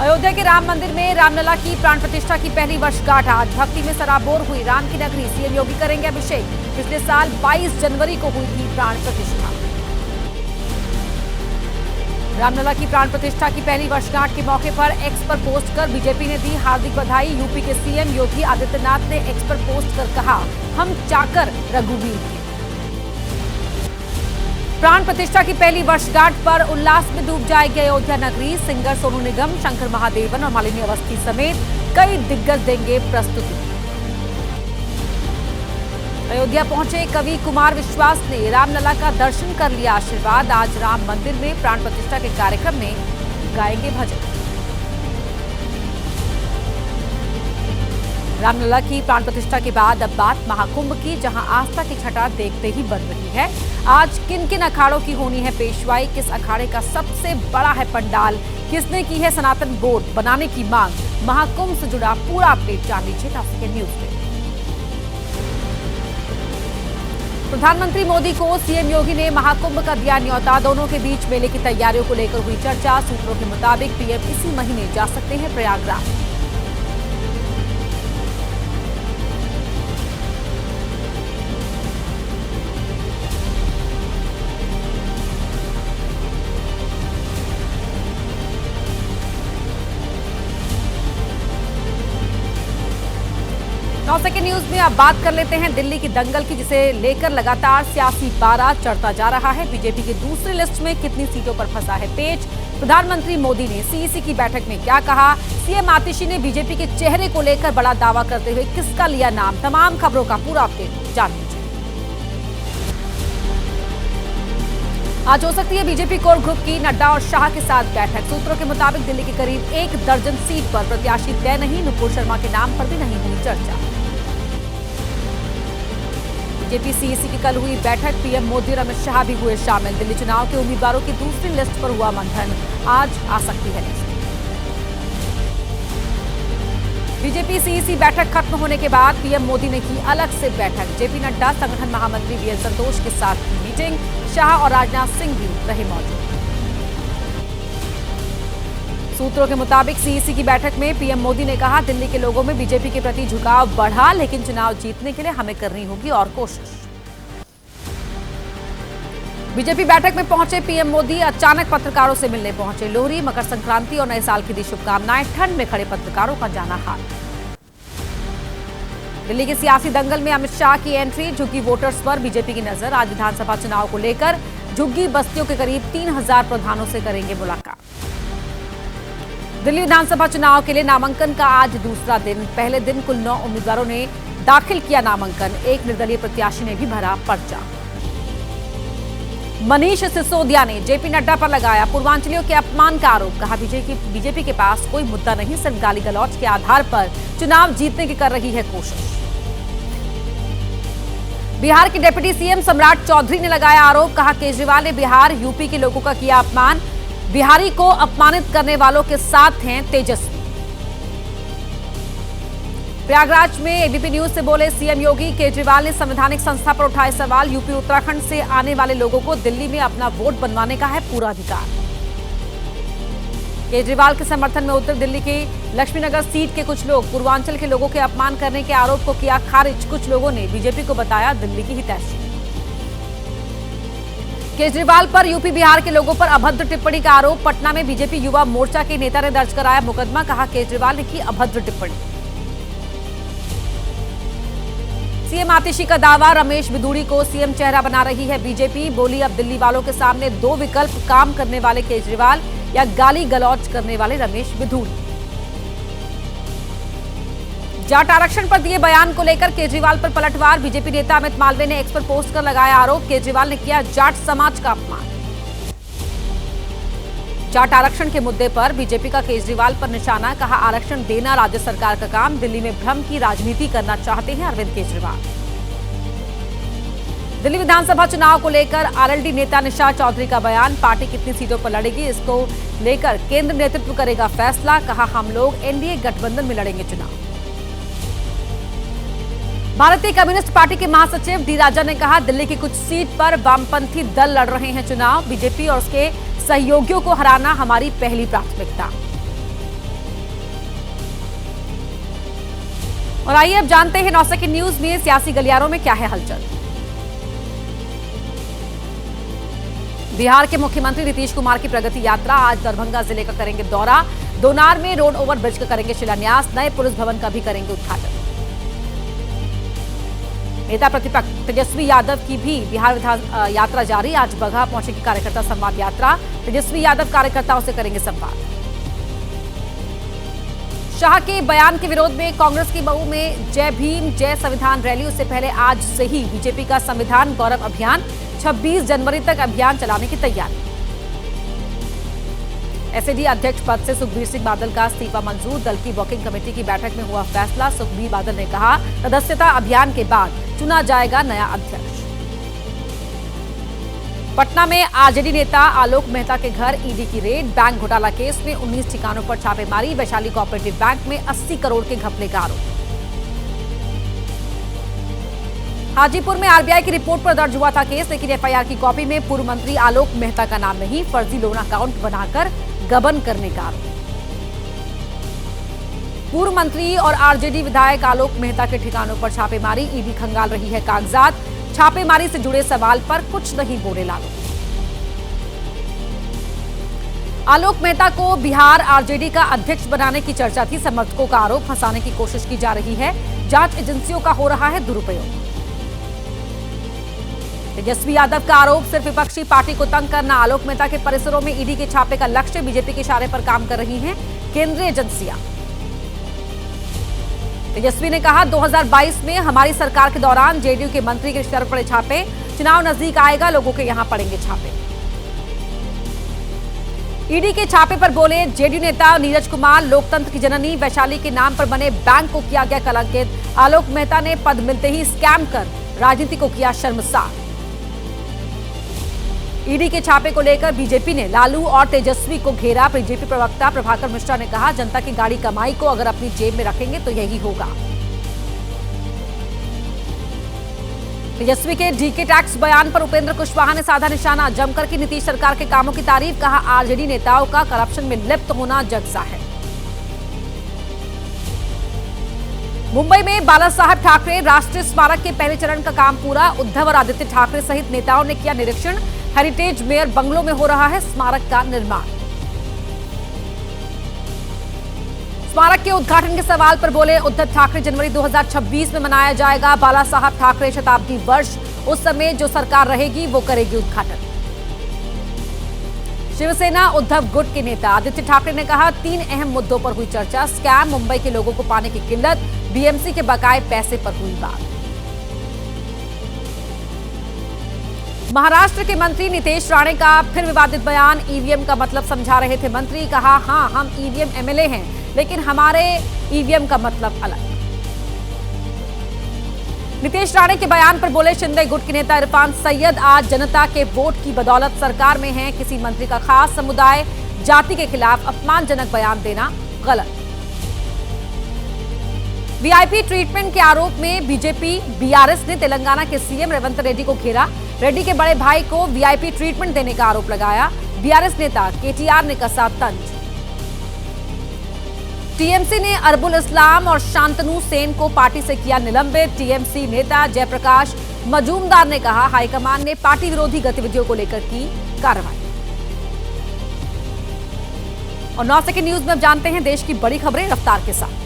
अयोध्या के राम मंदिर में रामलला की प्राण प्रतिष्ठा की पहली वर्षगांठ आज भक्ति में सराबोर हुई राम की नगरी। सीएम योगी करेंगे अभिषेक। पिछले साल 22 जनवरी को हुई थी प्राण प्रतिष्ठा। रामलला की प्राण प्रतिष्ठा की पहली वर्षगांठ के मौके पर एक्स पर पोस्ट कर बीजेपी ने दी हार्दिक बधाई। यूपी के सीएम योगी आदित्यनाथ ने एक्स पर पोस्ट कर कहा, हम चाकर रघुवीर के। प्राण प्रतिष्ठा की पहली वर्षगांठ पर उल्लास में डूब जाएगी अयोध्या नगरी। सिंगर सोनू निगम, शंकर महादेवन और मालिनी अवस्थी समेत कई दिग्गज देंगे प्रस्तुति। अयोध्या पहुंचे कवि कुमार विश्वास ने रामलला का दर्शन कर लिया आशीर्वाद। आज राम मंदिर में प्राण प्रतिष्ठा के कार्यक्रम में गाएंगे भजन। रामलला की प्राण प्रतिष्ठा के बाद अब बात महाकुंभ की, जहां आस्था की छटा देखते ही बढ़ रही है। आज किन किन अखाड़ों की होनी है पेशवाई, किस अखाड़े का सबसे बड़ा है पंडाल, किसने की है सनातन बोर्ड बनाने की मांग, महाकुंभ से जुड़ा पूरा अपडेट जान लीजिए टॉप के न्यूज में। प्रधानमंत्री मोदी को सीएम योगी ने महाकुंभ का दिया न्योता। दोनों के बीच मेले की तैयारियों को लेकर हुई चर्चा। सूत्रों के मुताबिक पीएम इसी महीने जा सकते हैं प्रयागराज। सेकंड न्यूज में अब बात कर लेते हैं दिल्ली की दंगल की, जिसे लेकर लगातार सियासी पारा चढ़ता जा रहा है। बीजेपी की दूसरी लिस्ट में कितनी सीटों पर फंसा है पेच। प्रधानमंत्री मोदी ने सीईसी की बैठक में क्या कहा। सीएम आतिशी ने बीजेपी के चेहरे को लेकर बड़ा दावा करते हुए किसका लिया नाम। तमाम खबरों का पूरा अपडेट जान लीजिए। आज हो सकती है बीजेपी कोर ग्रुप की नड्डा और शाह के साथ बैठक। सूत्रों के मुताबिक दिल्ली के करीब 1 दर्जन सीट पर प्रत्याशी तय नहीं। नुपुर शर्मा के नाम पर भी नहीं हुई चर्चा। बीजेपी सीईसी की कल हुई बैठक, पीएम मोदी और अमित शाह भी हुए शामिल। दिल्ली चुनाव के उम्मीदवारों की दूसरी लिस्ट पर हुआ मंथन। आज आ सकती है लिस्ट। बीजेपी सीईसी बैठक खत्म होने के बाद पीएम मोदी ने की अलग से बैठक। जेपी नड्डा, संगठन महामंत्री वीएल संतोष के साथ की मीटिंग। शाह और राजनाथ सिंह भी रहे मौजूद। सूत्रों के मुताबिक सीईसी की बैठक में पीएम मोदी ने कहा, दिल्ली के लोगों में बीजेपी के प्रति झुकाव बढ़ा, लेकिन चुनाव जीतने के लिए हमें करनी होगी और कोशिश। बीजेपी बैठक में पहुंचे पीएम मोदी अचानक पत्रकारों से मिलने पहुंचे। लोहरी, मकर संक्रांति और नए साल की दी शुभकामनाएं। ठंड में खड़े पत्रकारों का जाना हाल। दिल्ली के सियासी दंगल में अमित शाह की एंट्री, झुग्गी वोटर्स पर बीजेपी की नजर। आज विधानसभा चुनाव को लेकर झुग्गी बस्तियों के करीब 3000 प्रधानों से करेंगे मुलाकात। दिल्ली विधानसभा चुनाव के लिए नामांकन का आज दूसरा दिन। पहले दिन कुल 9 उम्मीदवारों ने दाखिल किया नामांकन। एक निर्दलीय प्रत्याशी ने भी भरा पर्चा। मनीष सिसोदिया ने जेपी नड्डा पर लगाया पूर्वांचलियों के अपमान का आरोप। कहा, बीजेपी के पास कोई मुद्दा नहीं, सिर्फ गाली गलौज के आधार पर चुनाव जीतने की कर रही है कोशिश। बिहार के डिप्टी सीएम सम्राट चौधरी ने लगाया आरोप। कहा, केजरीवाल ने बिहार, यूपी के लोगों का किया अपमान। बिहारी को अपमानित करने वालों के साथ हैं तेजस्वी। प्रयागराज में एबीपी न्यूज से बोले सीएम योगी। केजरीवाल ने संवैधानिक संस्था पर उठाए सवाल। यूपी उत्तराखंड से आने वाले लोगों को दिल्ली में अपना वोट बनवाने का है पूरा अधिकार। केजरीवाल के समर्थन में उत्तर दिल्ली की लक्ष्मीनगर सीट के कुछ लोग पूर्वांचल के लोगों के अपमान करने के आरोप को किया खारिज। कुछ लोगों ने बीजेपी को बताया दिल्ली की हितैषी। केजरीवाल पर यूपी बिहार के लोगों पर अभद्र टिप्पणी का आरोप। पटना में बीजेपी युवा मोर्चा के नेता ने दर्ज कराया मुकदमा। कहा, केजरीवाल ने की अभद्र टिप्पणी। सीएम आतिशी का दावा, रमेश बिधूड़ी को सीएम चेहरा बना रही है बीजेपी। बोली, अब दिल्ली वालों के सामने 2 विकल्प, काम करने वाले केजरीवाल या गाली गलौज करने वाले रमेश बिधूड़ी। जाट आरक्षण पर दिए बयान को लेकर केजरीवाल पर पलटवार। बीजेपी नेता अमित मालवीय ने एक्स पर पोस्ट कर लगाया आरोप। केजरीवाल ने किया जाट समाज का अपमान। जाट आरक्षण के मुद्दे पर बीजेपी का केजरीवाल पर निशाना। कहा, आरक्षण देना राज्य सरकार का काम, दिल्ली में भ्रम की राजनीति करना चाहते हैं अरविंद केजरीवाल। दिल्ली विधानसभा चुनाव को लेकर आरएलडी नेता निशा चौधरी का बयान। पार्टी कितनी सीटों पर लड़ेगी, इसको लेकर केंद्र नेतृत्व करेगा फैसला। कहा, हम लोग एनडीए गठबंधन में लड़ेंगे चुनाव। भारतीय कम्युनिस्ट पार्टी के महासचिव डी राजा ने कहा, दिल्ली की कुछ सीट पर वामपंथी दल लड़ रहे हैं चुनाव। बीजेपी और उसके सहयोगियों को हराना हमारी पहली प्राथमिकता। और आइए अब जानते हैं 9 सेकंड न्यूज में सियासी गलियारों में क्या है हलचल। बिहार के मुख्यमंत्री नीतीश कुमार की प्रगति यात्रा आज दरभंगा जिले का करेंगे दौरा। दोनार में रोड ओवर ब्रिज का करेंगे शिलान्यास, नए पुलिस भवन का भी करेंगे उद्घाटन। नेता प्रतिपक्ष तेजस्वी यादव की भी बिहार विधान यात्रा जारी। आज बगहा पहुंचेगी कार्यकर्ता संवाद यात्रा। तेजस्वी यादव कार्यकर्ताओं से करेंगे संवाद। शाह के बयान के विरोध में कांग्रेस की मऊ में जय भीम जय संविधान रैली। उससे पहले आज से ही बीजेपी का संविधान गौरव अभियान, 26 जनवरी तक अभियान चलाने की तैयारी। एसएडी अध्यक्ष पद से सुखबीर सिंह बादल का इस्तीफा मंजूर। दल की वर्किंग कमेटी की बैठक में हुआ फैसला। सुखबीर बादल ने कहा, सदस्यता अभियान के बाद चुना जाएगा नया अध्यक्ष। पटना में आरजेडी नेता आलोक मेहता के घर ईडी की रेड। बैंक घोटाला केस में 19 ठिकानों पर छापेमारी। वैशाली कोऑपरेटिव बैंक में 80 करोड़ के घपले का आरोप। हाजीपुर में आरबीआई की रिपोर्ट पर दर्ज हुआ था केस, लेकिन एफआईआर की कॉपी में पूर्व मंत्री आलोक मेहता का नाम नहीं। फर्जी लोन अकाउंट बनाकर गबन करने का आरोप। पूर्व मंत्री और आरजेडी विधायक आलोक मेहता के ठिकानों पर छापेमारी। ईडी खंगाल रही है कागजात। छापेमारी से जुड़े सवाल पर कुछ नहीं बोले लालू। आलोक मेहता को बिहार आरजेडी का अध्यक्ष बनाने की चर्चा थी। समर्थकों का आरोप, फंसाने की कोशिश की जा रही है। जांच एजेंसियों का हो रहा है दुरुपयोग। तेजस्वी यादव का आरोप, सिर्फ विपक्षी पार्टी को तंग करना। आलोक मेहता के परिसरों में ईडी के छापे का लक्ष्य। बीजेपी के इशारे पर काम कर रही हैं केंद्रीय एजेंसियां। तेजस्वी ने कहा, 2022 में हमारी सरकार के दौरान जेडीयू के मंत्री के रिश्ते पर पड़े छापे। चुनाव नजदीक आएगा, लोगों के यहां पड़ेंगे छापे। ईडी के छापे पर बोले जेडीयू नेता नीरज कुमार, लोकतंत्र की जननी वैशाली के नाम पर बने बैंक को किया गया कलंकित। आलोक मेहता ने पद मिलते ही स्कैम कर राजनीति को किया शर्मसार। ईडी के छापे को लेकर बीजेपी ने लालू और तेजस्वी को घेरा। बीजेपी प्रवक्ता प्रभाकर मिश्रा ने कहा, जनता की गाड़ी कमाई को अगर अपनी जेब में रखेंगे तो यही होगा। तेजस्वी के डीके टैक्स बयान पर उपेंद्र कुशवाहा ने साधा निशाना। जमकर की नीतीश सरकार के कामों की तारीफ। कहा, आरजेडी नेताओं का करप्शन में लिप्त होना जगसा है। मुंबई में बाला साहब ठाकरे राष्ट्रीय स्मारक के पहले चरण का काम पूरा। उद्धव और आदित्य ठाकरे सहित नेताओं ने किया निरीक्षण। हेरिटेज मेयर बंगलों में हो रहा है स्मारक का निर्माण। स्मारक के उद्घाटन के सवाल पर बोले उद्धव ठाकरे, जनवरी 2026 में मनाया जाएगा बाला साहब ठाकरे शताब्दी वर्ष। उस समय जो सरकार रहेगी वो करेगी उद्घाटन। शिवसेना उद्धव गुट के नेता आदित्य ठाकरे ने कहा, 3 अहम मुद्दों पर हुई चर्चा। स्कैम, मुंबई के लोगों को पाने की किल्लत, बीएमसी के बकाए पैसे पर हुई बात। महाराष्ट्र के मंत्री नितेश राणे का फिर विवादित बयान। ईवीएम का मतलब समझा रहे थे मंत्री। कहा, हां हम ईवीएम एमएलए हैं, लेकिन हमारे ईवीएम का मतलब अलग। नितेश राणे के बयान पर बोले शिंदे गुट के नेता इरफान सैयद, आज जनता के वोट की बदौलत सरकार में हैं। किसी मंत्री का खास समुदाय जाति के खिलाफ अपमानजनक बयान देना गलत। वीआईपी ट्रीटमेंट के आरोप में बीजेपी बीआरएस ने तेलंगाना के सीएम रेवंत रेड्डी को घेरा। रेड्डी के बड़े भाई को वीआईपी ट्रीटमेंट देने का आरोप लगाया। बीआरएस नेता केटीआर ने कसा तंज। टीएमसी ने अरबुल इस्लाम और शांतनु सेन को पार्टी से किया निलंबित। टीएमसी नेता जयप्रकाश मजूमदार ने कहा, हाईकमान ने पार्टी विरोधी गतिविधियों को लेकर की कार्रवाई। और 9 सेकंड न्यूज में अब जानते हैं देश की बड़ी खबरें रफ्तार के साथ।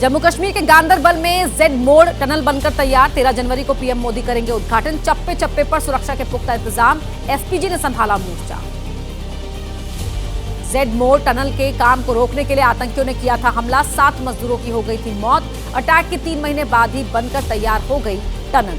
जम्मू कश्मीर के गांदरबल में जेड मोड़ टनल बनकर तैयार। 13 जनवरी को पीएम मोदी करेंगे उद्घाटन। चप्पे चप्पे पर सुरक्षा के पुख्ता इंतजाम। एसपीजी ने संभाला मोर्चा। जेड मोड़ टनल के काम को रोकने के लिए आतंकियों ने किया था हमला। 7 मजदूरों की हो गई थी मौत। अटैक के 3 महीने बाद ही बनकर तैयार हो गई टनल।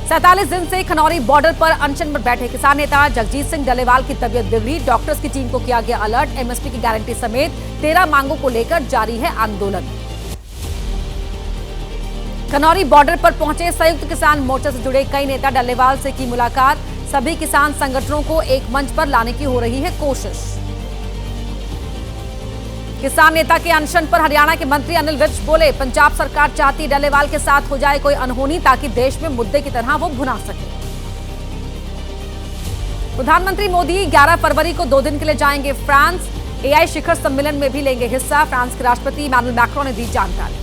47 दिन से खनौरी बॉर्डर पर अनशन पर बैठे किसान नेता जगजीत सिंह डलेवाल की तबीयत बिगड़ी। डॉक्टर्स की टीम को किया गया अलर्ट। एमएसपी की गारंटी समेत 13 मांगों को लेकर जारी है आंदोलन। खनौरी बॉर्डर पर पहुंचे संयुक्त किसान मोर्चा से जुड़े कई नेता। डलेवाल से की मुलाकात। सभी किसान संगठनों को एक मंच पर लाने की हो रही है कोशिश। किसान नेता के अनशन पर हरियाणा के मंत्री अनिल विज बोले, पंजाब सरकार चाहती डलेवाल के साथ हो जाए कोई अनहोनी ताकि देश में मुद्दे की तरह वो भुना सके। प्रधानमंत्री मोदी 11 फरवरी को 2 दिन के लिए जाएंगे फ्रांस। एआई शिखर सम्मेलन में भी लेंगे हिस्सा। फ्रांस के राष्ट्रपति इमैनुअल मैक्रों ने दी जानकारी।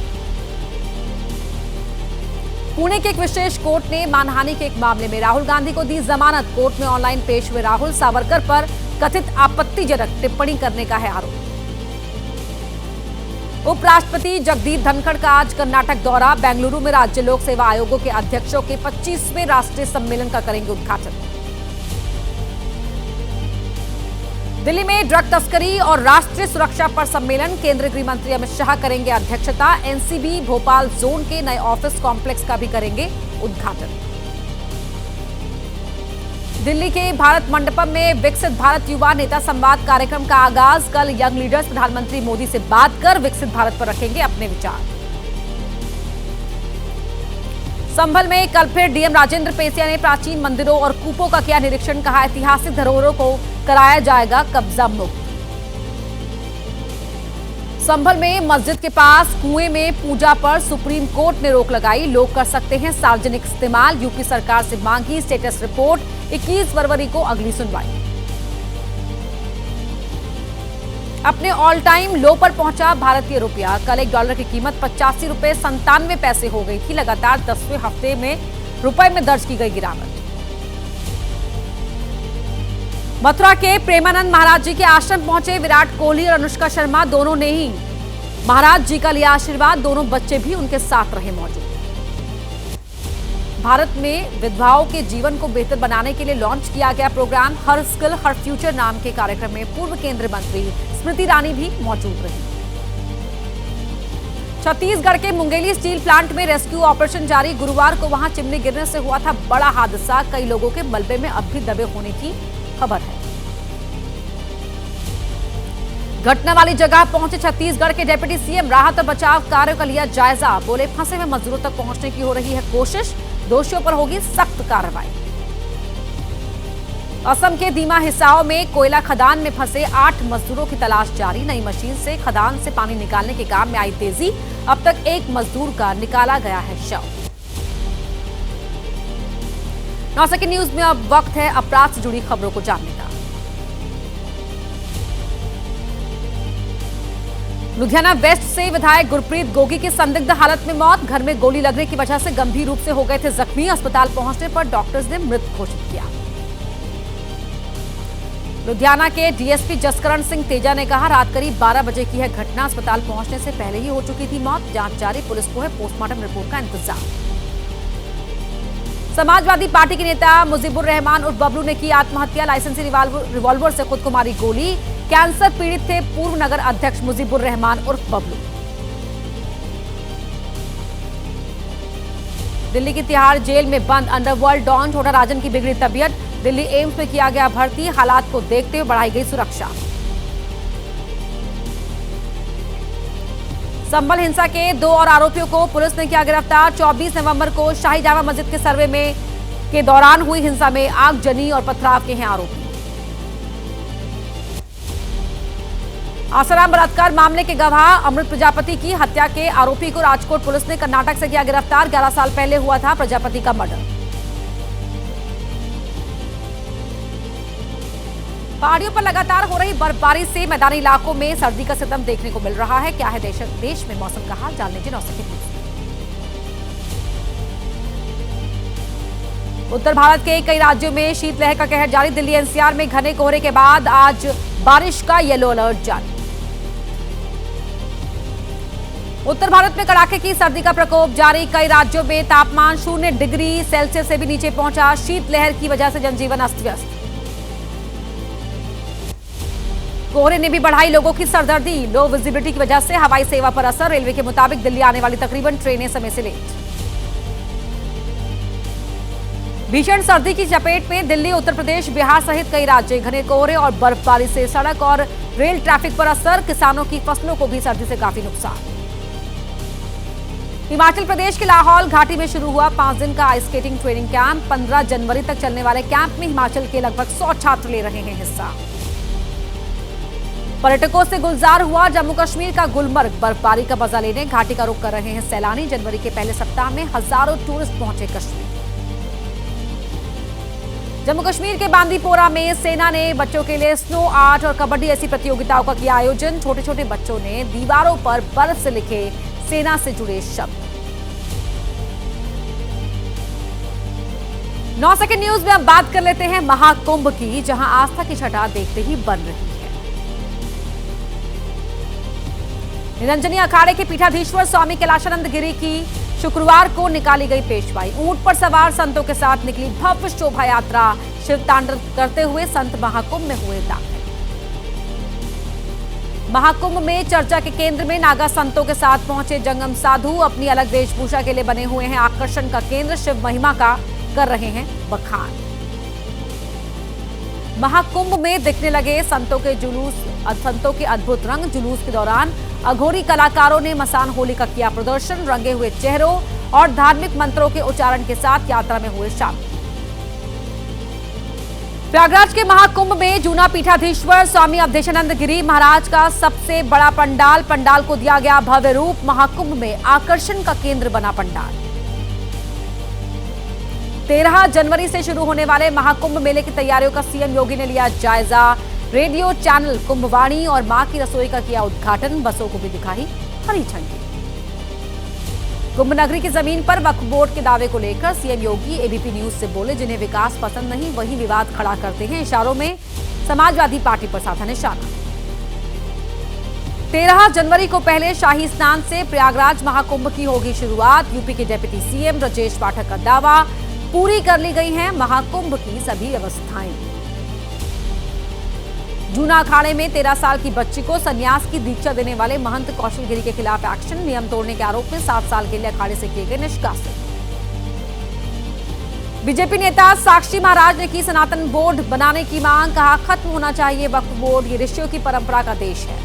पुणे के एक विशेष कोर्ट ने मानहानि के एक मामले में राहुल गांधी को दी जमानत। कोर्ट में ऑनलाइन पेश हुए राहुल। सावरकर पर कथित आपत्तिजनक टिप्पणी करने का है आरोप। उपराष्ट्रपति जगदीप धनखड़ का आज कर्नाटक दौरा। बेंगलुरु में राज्य लोक सेवा आयोगों के अध्यक्षों के 25वें राष्ट्रीय सम्मेलन का करेंगे उद्घाटन। दिल्ली में ड्रग तस्करी और राष्ट्रीय सुरक्षा पर सम्मेलन। केंद्रीय गृह मंत्री अमित शाह करेंगे अध्यक्षता। एनसीबी भोपाल जोन के नए ऑफिस कॉम्प्लेक्स का भी करेंगे उद्घाटन। दिल्ली के भारत मंडपम में विकसित भारत युवा नेता संवाद कार्यक्रम का आगाज। कल यंग लीडर्स प्रधानमंत्री मोदी से बात कर विकसित भारत पर रखेंगे अपने विचार। संभल में कल फिर डीएम राजेंद्र पेसिया ने प्राचीन मंदिरों और कूपों का किया निरीक्षण। कहा ऐतिहासिक धरोहरों को कराया जाएगा कब्जा मुक्त। संभल में मस्जिद के पास कुएं में पूजा पर सुप्रीम कोर्ट ने रोक लगाई। लोग कर सकते हैं सार्वजनिक इस्तेमाल। यूपी सरकार से मांगी स्टेटस रिपोर्ट। 21 फरवरी को अगली सुनवाई। अपने ऑल टाइम लो पर पहुंचा भारतीय रुपया। कल $1 की कीमत 85 रुपए 97 पैसे हो गई थी। लगातार 10वें हफ्ते में रुपए में दर्ज की गई गिरावट। मथुरा के प्रेमानंद महाराज जी के आश्रम पहुंचे विराट कोहली और अनुष्का शर्मा। दोनों ने ही महाराज जी का लिया आशीर्वाद। दोनों बच्चे भी उनके साथ रहे मौजूद। भारत में विधवाओं के जीवन को बेहतर बनाने के लिए लॉन्च किया गया प्रोग्राम हर स्किल हर फ्यूचर नाम के कार्यक्रम में पूर्व केंद्रीय मंत्री स्मृति ईरानी भी मौजूद रही। छत्तीसगढ़ के मुंगेली स्टील प्लांट में रेस्क्यू ऑपरेशन जारी। गुरुवार को वहां चिमनी गिरने से हुआ था बड़ा हादसा। कई लोगों के मलबे में अब भी दबे होने की खबर है। घटना वाली जगह पहुंचे छत्तीसगढ़ के डिप्टी सीएम। राहत और बचाव कार्यों का लिया जायजा। बोले फंसे हुए मजदूरों तक पहुंचने की हो रही है कोशिश। दोषियों पर होगी सख्त कार्रवाई। असम के दीमा हिसाओं में कोयला खदान में फंसे 8 मजदूरों की तलाश जारी। नई मशीन से खदान से पानी निकालने के काम में आई तेजी। अब तक 1 मजदूर का निकाला गया है शव। 9 सेकंड न्यूज में अब वक्त है अपराध से जुड़ी खबरों को जानने का। लुधियाना वेस्ट से विधायक गुरप्रीत गोगी की संदिग्ध हालत में मौत। घर में गोली लगने की वजह से गंभीर रूप से हो गए थे जख्मी। अस्पताल पहुंचने पर डॉक्टर्स ने मृत घोषित किया। लुधियाना के डीएसपी जसकरण सिंह तेजा ने कहा रात करीब 12 बजे की है घटना। अस्पताल पहुंचने से पहले ही हो चुकी थी मौत। जांच जारी। पुलिस को है पोस्टमार्टम रिपोर्ट का इंतजार। समाजवादी पार्टी के नेता मुजीबुर रहमान उर्फ बबलू ने की आत्महत्या। लाइसेंसी रिवॉल्वर से खुद को मारी गोली। कैंसर पीड़ित थे पूर्व नगर अध्यक्ष मुजीबुर रहमान उर्फ बबलू। दिल्ली की तिहाड़ जेल में बंद अंडरवर्ल्ड डॉन छोटा राजन की बिगड़ी तबीयत। दिल्ली एम्स में किया गया भर्ती। हालात को देखते हुए बढ़ाई गई सुरक्षा। संभल हिंसा के 2 और आरोपियों को पुलिस ने किया गिरफ्तार। 24 नवंबर को शाही जामा मस्जिद के सर्वे में के दौरान हुई हिंसा में आगजनी और पथराव के हैं आरोपी। आसाराम बलात्कार मामले के गवाह अमृत प्रजापति की हत्या के आरोपी को राजकोट पुलिस ने कर्नाटक से किया गिरफ्तार। 11 साल पहले हुआ था प्रजापति का मर्डर। पहाड़ियों पर लगातार हो रही बर्फबारी से मैदानी इलाकों में सर्दी का सितम देखने को मिल रहा है। क्या है देश में मौसम का हाल, जान लीजिए 9 सेकंड। उत्तर भारत के कई राज्यों में शीतलहर का कहर जारी। दिल्ली एनसीआर में घने कोहरे के बाद आज बारिश का येलो अलर्ट जारी। उत्तर भारत में कड़ाके की सर्दी का प्रकोप जारी। कई राज्यों में तापमान 0 डिग्री सेल्सियस से भी नीचे पहुंचा। शीतलहर की वजह से जनजीवन अस्त व्यस्त। कोहरे ने भी बढ़ाई लोगों की सरदर्दी। लो विजिबिलिटी की वजह से हवाई सेवा पर असर। रेलवे के मुताबिक दिल्ली आने वाली तकरीबन ट्रेनें समय से लेट। भीषण सर्दी की चपेट में दिल्ली, उत्तर प्रदेश, बिहार सहित कई राज्य। घने कोहरे और बर्फबारी से सड़क और रेल ट्रैफिक पर असर। किसानों की फसलों को भी सर्दी से काफी नुकसान। हिमाचल प्रदेश के लाहौल घाटी में शुरू हुआ 5 दिन का आइस स्केटिंग ट्रेनिंग कैंप। 15 जनवरी तक चलने वाले कैंप में हिमाचल के लगभग 100 छात्र ले रहे हैं हिस्सा। पर्यटकों से गुलजार हुआ जम्मू कश्मीर का गुलमर्ग। बर्फबारी का मजा लेने घाटी का रुख कर रहे हैं सैलानी। जनवरी के पहले सप्ताह में हजारों टूरिस्ट पहुंचे कश्मीर। जम्मू कश्मीर के बांदीपोरा में सेना ने बच्चों के लिए स्नो आर्ट और कबड्डी ऐसी प्रतियोगिताओं का किया आयोजन। छोटे छोटे बच्चों ने दीवारों पर बर्फ से लिखे सेना से जुड़े शब्द। 9 सेकंड न्यूज में अब बात कर लेते हैं महाकुंभ की, जहां आस्था की छटा देखते ही बन रही है। निरंजनी अखाड़े के पीठाधीश्वर स्वामी कैलाशानंद गिरी की शुक्रवार को निकाली गई पेशवाई। ऊंट पर सवार संतों के साथ निकली भव्य शोभा यात्रा। शिव तांडव करते हुए संत महाकुंभ में हुए दाखिल। महाकुंभ में चर्चा के केंद्र में नागा संतों के साथ पहुंचे जंगम साधु अपनी अलग वेशभूषा के लिए बने हुए हैं आकर्षण का केंद्र। शिव महिमा का कर रहे हैं बखान। महाकुंभ में दिखने लगे संतों के अद्भुत रंग। जुलूस के दौरान अघोरी कलाकारों ने मसान होली का किया प्रदर्शन। रंगे हुए चेहरों और धार्मिक मंत्रों के उच्चारण के साथ यात्रा में हुए शामिल। प्रयागराज के महाकुंभ में जूना पीठाधीश्वर स्वामी अवधेशानंद गिरी महाराज का सबसे बड़ा पंडाल को दिया गया भव्य रूप। महाकुंभ में आकर्षण का केंद्र बना पंडाल। 13 जनवरी से शुरू होने वाले महाकुंभ मेले की तैयारियों का सीएम योगी ने लिया जायजा। रेडियो चैनल कुंभवाणी और मां की रसोई का किया उद्घाटन। बसों को भी दिखाई हरी झंडी। कुंभ नगरी की जमीन पर वक्फ बोर्ड के दावे को लेकर सीएम योगी एबीपी न्यूज से बोले, जिन्हें विकास पसंद नहीं वही विवाद खड़ा करते हैं। इशारों में समाजवादी पार्टी पर साधा निशाना। 13 जनवरी को पहले शाही स्नान से प्रयागराज महाकुंभ की होगी शुरुआत। यूपी के डिप्टी सीएम ब्रजेश पाठक का दावा, पूरी कर ली गई हैं महाकुंभ की सभी व्यवस्थाएं। जूना अखाड़े में 13 साल की बच्ची को संन्यास की दीक्षा देने वाले महंत कौशल गिरी के खिलाफ एक्शन। नियम तोड़ने के आरोप में 7 साल के लिए अखाड़े से किए गए निष्कासित। बीजेपी नेता साक्षी महाराज ने की सनातन बोर्ड बनाने की मांग। कहा, खत्म होना चाहिए वक्फ बोर्ड, ये ऋषियों की परंपरा का देश है।